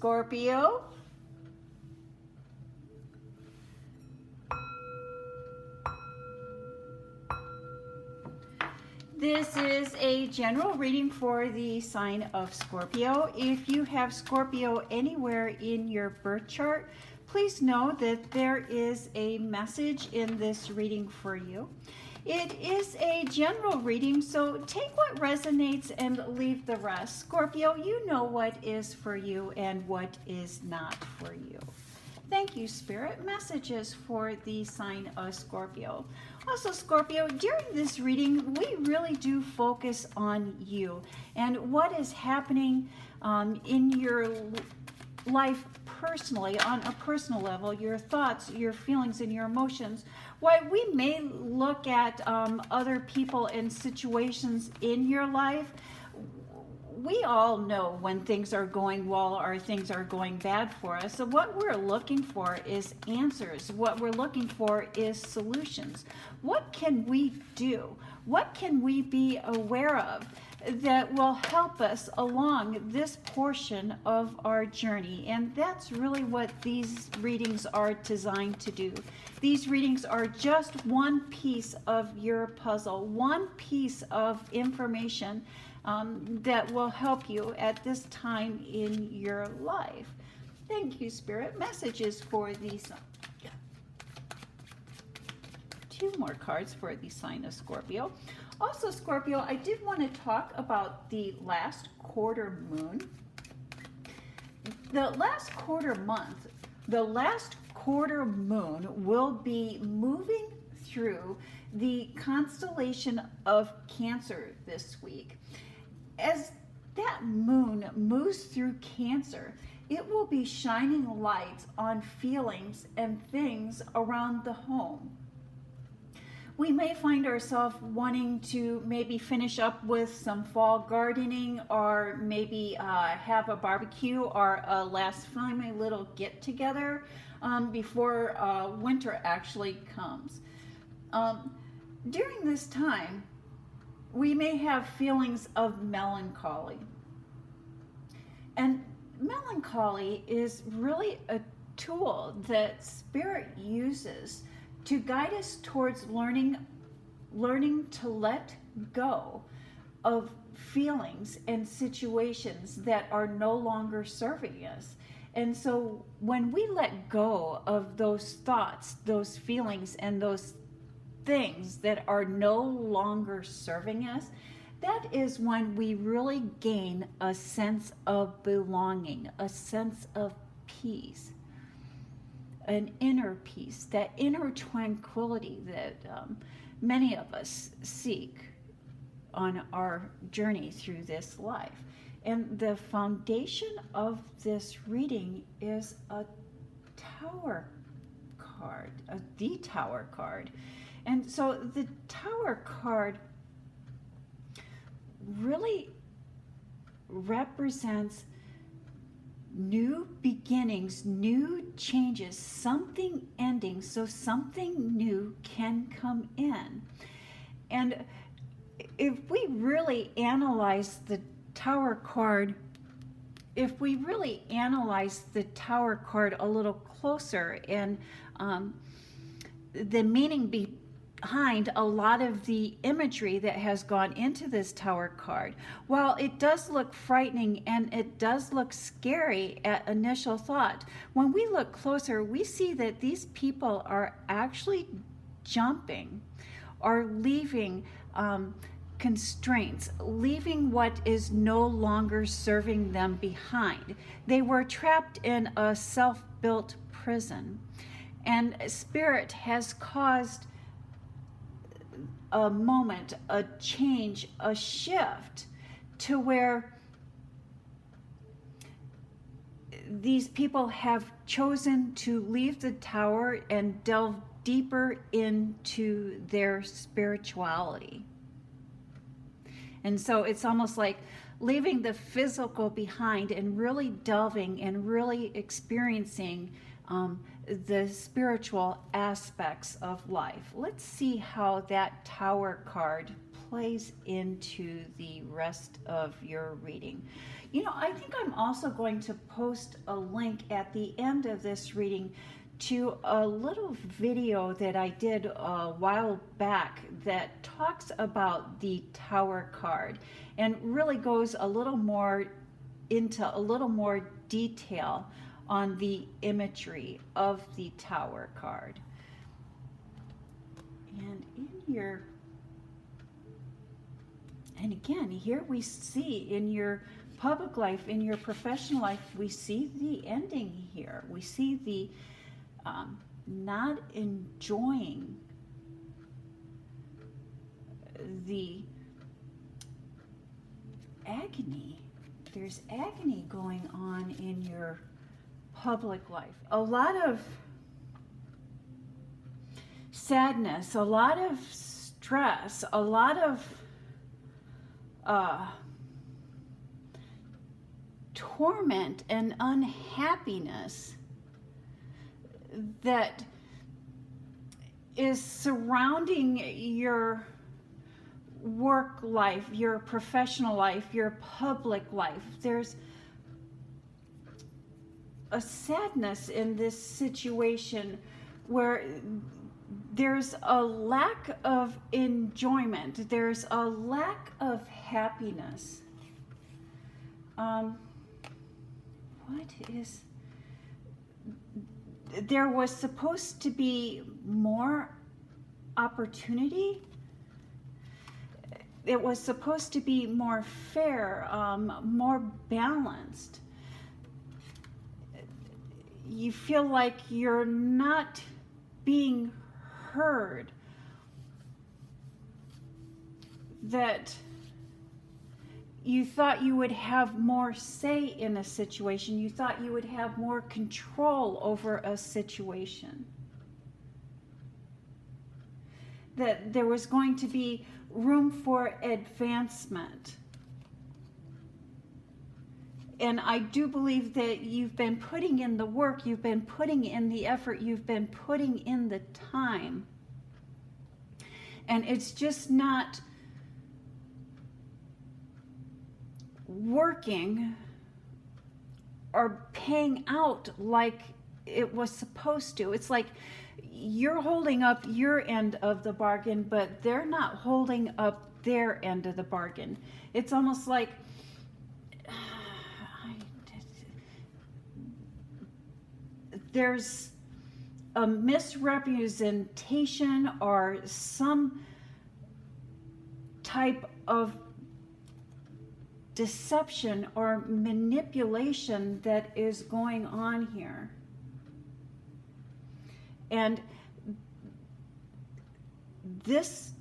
Scorpio. This is a general reading for the sign of Scorpio. If you have Scorpio anywhere in your birth chart, please know that there is a message in this reading for you. It is a general reading, so take what resonates and leave the rest. Scorpio, you know what is for you and what is not for you. Thank you, Spirit. Messages for the sign of Scorpio. Also, Scorpio, during this reading, we really do focus on you and what is happening in your life personally, on a personal level, your thoughts, your feelings, and your emotions. While we may look at other people and situations in your life, we all know when things are going well or things are going bad for us. So what we're looking for is answers. What we're looking for is solutions. What can we do? What can we be aware of that will help us along this portion of our journey? And that's really what these readings are designed to do. These readings are just one piece of your puzzle, one piece of information that will help you at this time in your life. Thank you, Spirit. Messages for these. Two more cards for the sign of Scorpio. Also, Scorpio, I did want to talk about the last quarter moon. The last quarter month, the last quarter moon will be moving through the constellation of Cancer this week. As that moon moves through Cancer, it will be shining lights on feelings and things around the home. We may find ourselves wanting to maybe finish up with some fall gardening, or maybe have a barbecue or a last family little get together before winter actually comes. During this time, we may have feelings of melancholy. And melancholy is really a tool that Spirit uses to guide us towards learning to let go of feelings and situations that are no longer serving us. And so when we let go of those thoughts, those feelings, and those things that are no longer serving us, that is when we really gain a sense of belonging, a sense of peace, an inner peace, that inner tranquility that many of us seek on our journey through this life. And the foundation of this reading is a Tower card, the Tower card. And so the Tower card really represents new beginnings, new changes, something ending so something new can come in. And if we really analyze the Tower card, a little closer, and the meaning behind a lot of the imagery that has gone into this Tower card, while it does look frightening and it does look scary at initial thought, when we look closer, we see that these people are actually jumping or leaving constraints, leaving what is no longer serving them behind. They were trapped in a self-built prison, and Spirit has caused a moment, a change, a shift to where these people have chosen to leave the Tower and delve deeper into their spirituality. And so it's almost like leaving the physical behind and really delving and really experiencing the spiritual aspects of life. Let's see how that Tower card plays into the rest of your reading. You know, I think I'm also going to post a link at the end of this reading to a little video that I did a while back that talks about the Tower card and really goes a little more into a little more detail on the imagery of the Tower card. And in your, and again, here we see in your public life, in your professional life, we see the ending here. We see the not enjoying the agony. There's agony going on in your public life. A lot of sadness, a lot of stress, a lot of torment and unhappiness that is surrounding your work life, your professional life, your public life. There's a sadness in this situation where there's a lack of enjoyment. There's a lack of happiness. There was supposed to be more opportunity. It was supposed to be more fair, more balanced. You feel like you're not being heard, that you thought you would have more say in a situation. You thought you would have more control over a situation. That there was going to be room for advancement. And I do believe that you've been putting in the work, you've been putting in the effort, you've been putting in the time. And it's just not working or paying out like it was supposed to. It's like you're holding up your end of the bargain, but they're not holding up their end of the bargain. It's almost like there's a misrepresentation or some type of deception or manipulation that is going on here. And this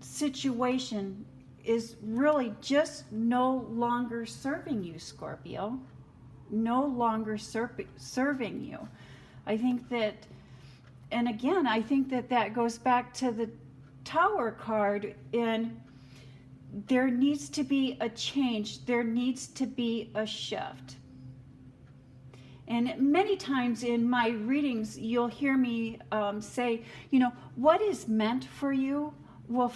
situation is really just no longer serving you, Scorpio. No longer serving you. I think that, and again, I think that that goes back to the Tower card, and there needs to be a change. There needs to be a shift. And many times in my readings, you'll hear me say, you know, what is meant for you will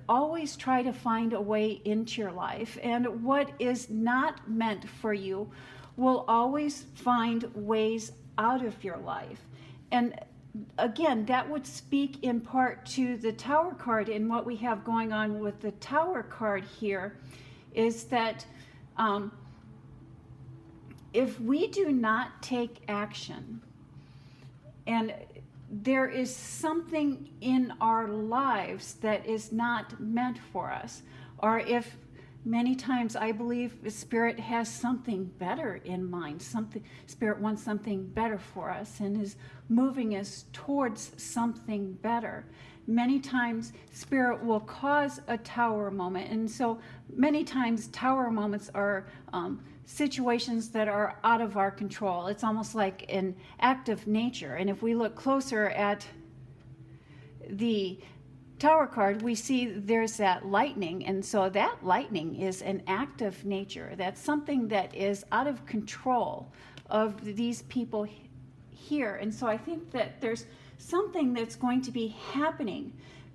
always try to find a way into your life. And what is not meant for you will always find ways out of your life. And again, that would speak in part to the Tower card, and what we have going on with the Tower card here is that if we do not take action, and there is something in our lives that is not meant for us, or if many times I believe Spirit has something better in mind, Spirit wants something better for us and is moving us towards something better. Many times Spirit will cause a Tower moment, and so many times Tower moments are situations that are out of our control. It's almost like an act of nature. And if we look closer at the Tower card, we see there's that lightning, and so that lightning is an act of nature. That's something that is out of control of these people here. And so I think that there's something that's going to be happening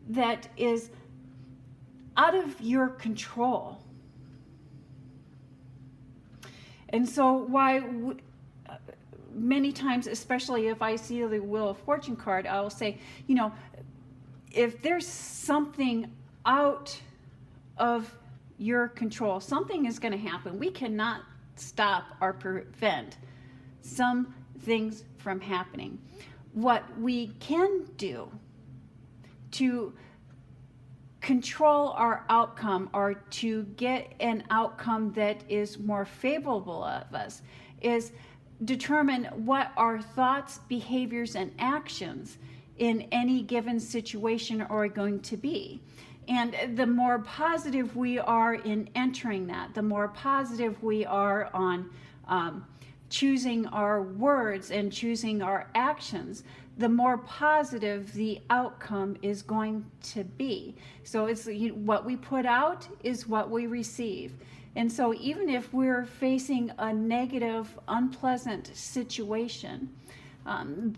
that is out of your control. And so many times, especially if I see the Wheel of Fortune card, I will say, you know, if there's something out of your control, something is going to happen. We cannot stop or prevent some things from happening. What we can do to control our outcome, or to get an outcome that is more favorable of us, is determine what our thoughts, behaviors, and actions in any given situation are going to be. And the more positive we are in entering that, the more positive we are on choosing our words and choosing our actions, the more positive the outcome is going to be. So it's what we put out is what we receive. And so even if we're facing a negative, unpleasant situation,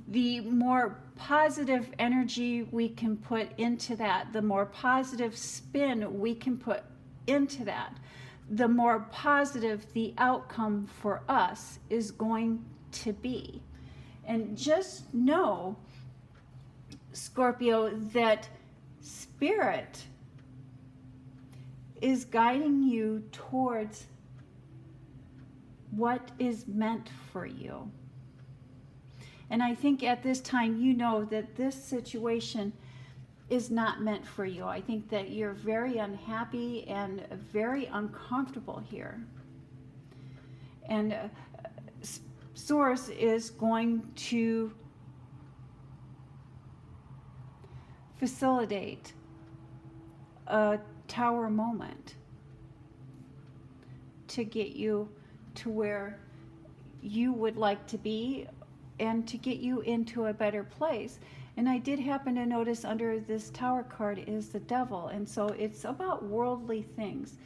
the more positive energy we can put into that, the more positive spin we can put into that, the more positive the outcome for us is going to be. And just know, Scorpio, that Spirit is guiding you towards what is meant for you. And I think at this time, you know that this situation is not meant for you. I think that you're very unhappy and very uncomfortable here. And Source is going to facilitate a tower moment to get you to where you would like to be and to get you into a better place. And I did happen to notice under this Tower card is the Devil, and so it's about worldly things.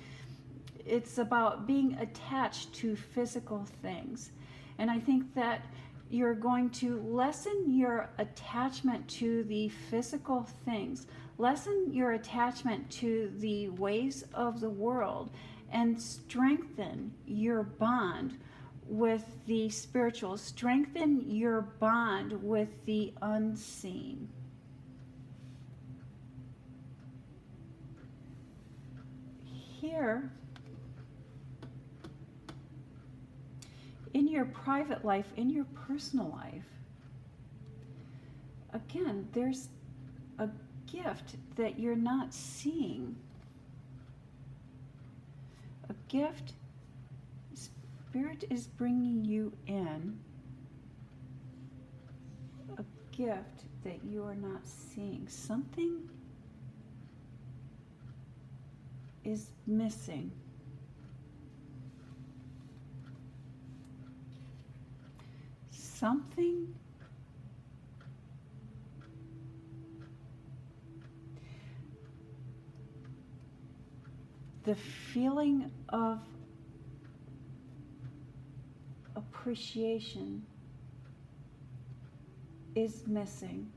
It's about being attached to physical things. And I think that you're going to lessen your attachment to the physical things, lessen your attachment to the ways of the world, and strengthen your bond with the spiritual, strengthen your bond with the unseen. Here, in your private life, in your personal life, again, there's a gift that you're not seeing. A gift, Spirit is bringing you in a gift that you are not seeing. Something is missing. Something the feeling of appreciation is missing.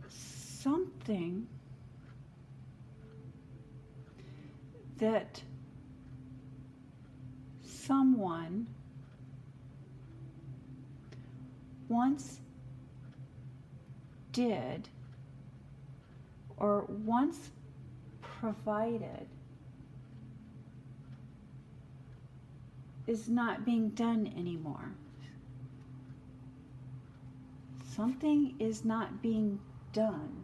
Something that someone once did or once provided is not being done anymore. Something is not being done.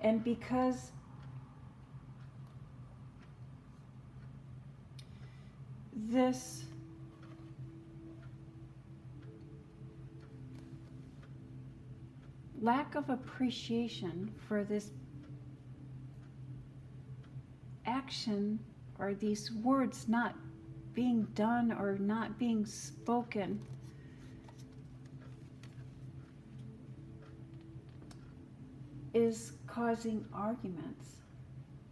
And because this lack of appreciation for this action or these words not being done or not being spoken is causing arguments.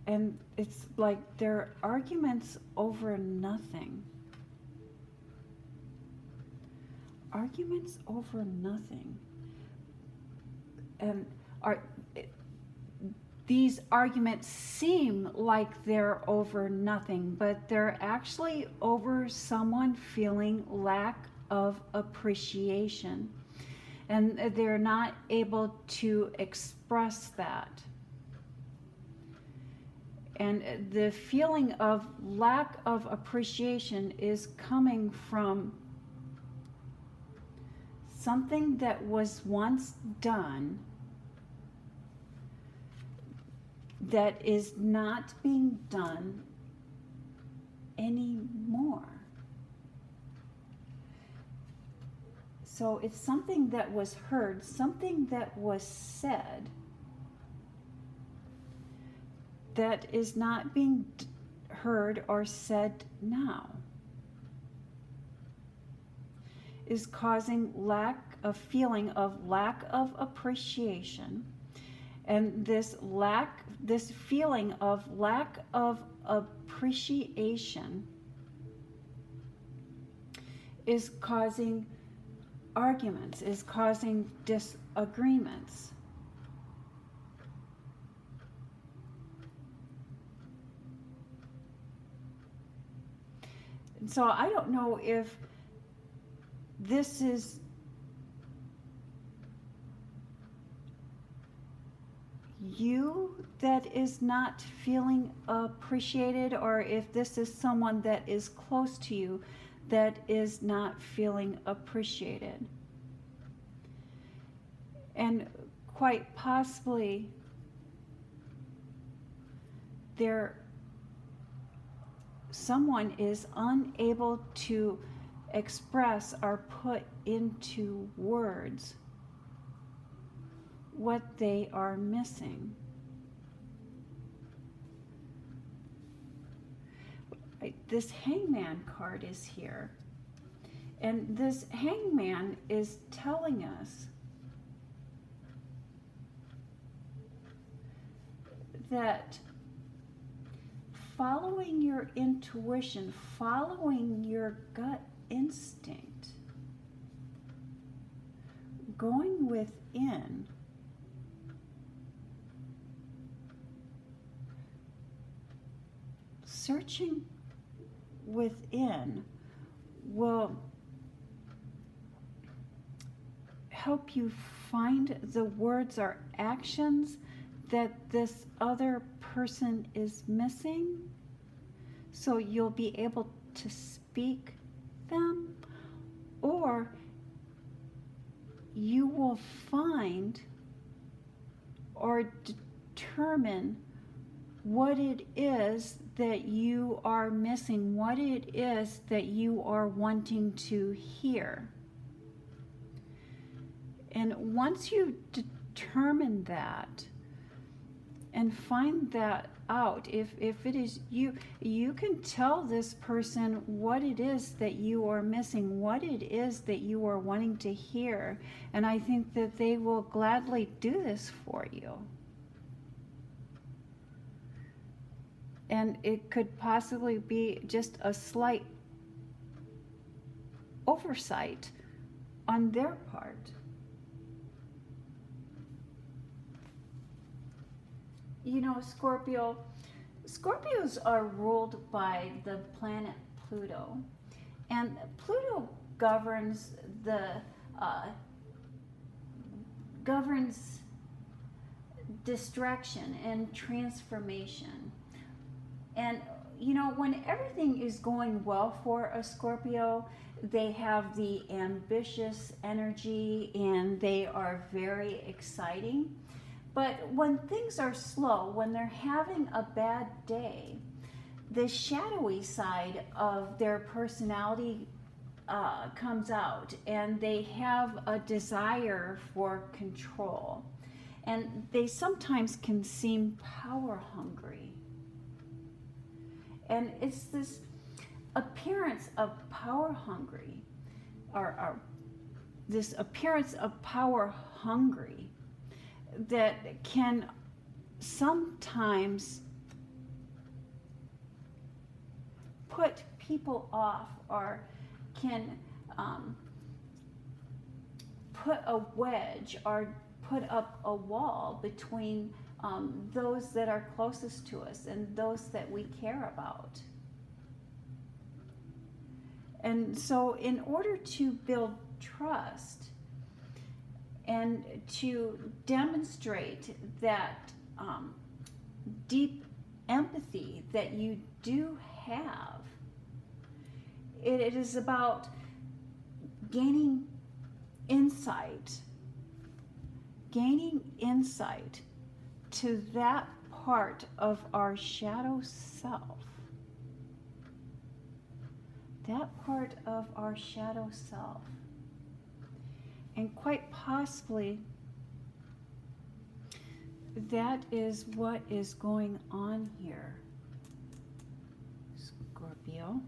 And it's like they're arguments over nothing. arguments over nothing. And these arguments seem like they're over nothing, but they're actually over someone feeling lack of appreciation. And they're not able to express that. And the feeling of lack of appreciation is coming from something that was once done that is not being done anymore. So it's something that was heard, something that was said, that is not being heard or said now, is causing a feeling of lack of appreciation. And this feeling of lack of appreciation is causing arguments, is causing disagreements. And so I don't know if this is you that is not feeling appreciated, or if this is someone that is close to you that is not feeling appreciated. And quite possibly someone is unable to express or put into words what they are missing. This Hangman card is here, and this Hangman is telling us that following your intuition, following your gut instinct, going within, searching within will help you find the words or actions that this other person is missing, so you'll be able to speak them, or you will find or determine what it is that you are missing, what it is that you are wanting to hear. And once you determine that and find that out, if it is you, you can tell this person what it is that you are missing, what it is that you are wanting to hear, and I think that they will gladly do this for you. And it could possibly be just a slight oversight on their part. You know, Scorpios are ruled by the planet Pluto, and Pluto governs distraction and transformation. And you know, when everything is going well for a Scorpio, they have the ambitious energy and they are very exciting. But when things are slow, when they're having a bad day, the shadowy side of their personality comes out, and they have a desire for control. And they sometimes can seem power hungry. And it's this appearance of power hungry, or this appearance of power hungry, that can sometimes put people off, or can put a wedge or put up a wall between those that are closest to us and those that we care about. And so in order to build trust and to demonstrate that deep empathy that you do have, it is about gaining insight to that part of our shadow self. That part of our shadow self. And quite possibly, that is what is going on here, Scorpio.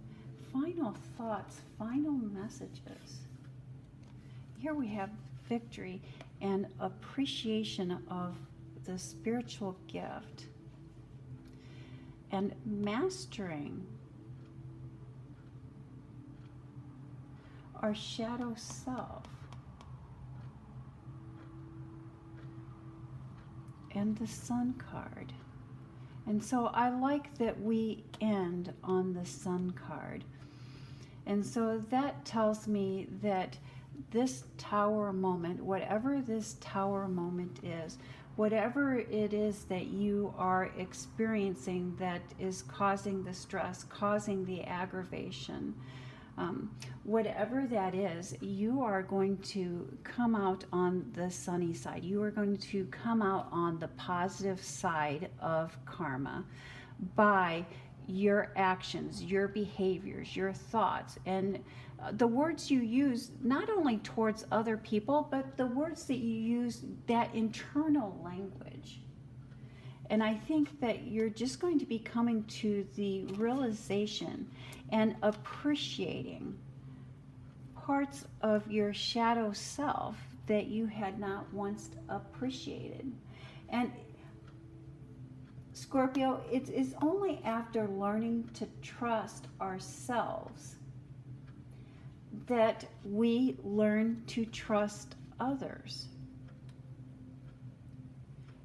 Final thoughts, final messages. Here we have victory and appreciation of the spiritual gift and mastering our shadow self and the Sun card. And so I like that we end on the Sun card. And so that tells me that this Tower moment, whatever this Tower moment is, whatever it is that you are experiencing that is causing the stress, causing the aggravation, whatever that is, you are going to come out on the sunny side. You are going to come out on the positive side of karma by your actions, your behaviors, your thoughts, and the words you use, not only towards other people, but the words that you use, that internal language. And I think that you're just going to be coming to the realization and appreciating parts of your shadow self that you had not once appreciated. And Scorpio, it is only after learning to trust ourselves that we learn to trust others.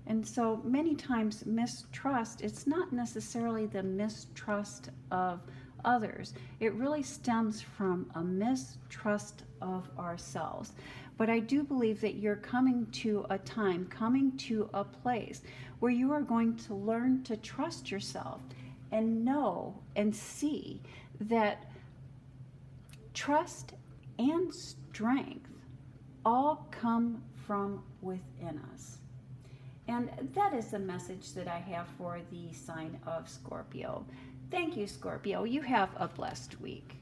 And so many times mistrust, it's not necessarily the mistrust of others. It really stems from a mistrust of ourselves. But I do believe that you're coming to a time, coming to a place where you are going to learn to trust yourself and know and see that trust and strength all come from within us. And that is the message that I have for the sign of Scorpio. Thank you, Scorpio. You have a blessed week.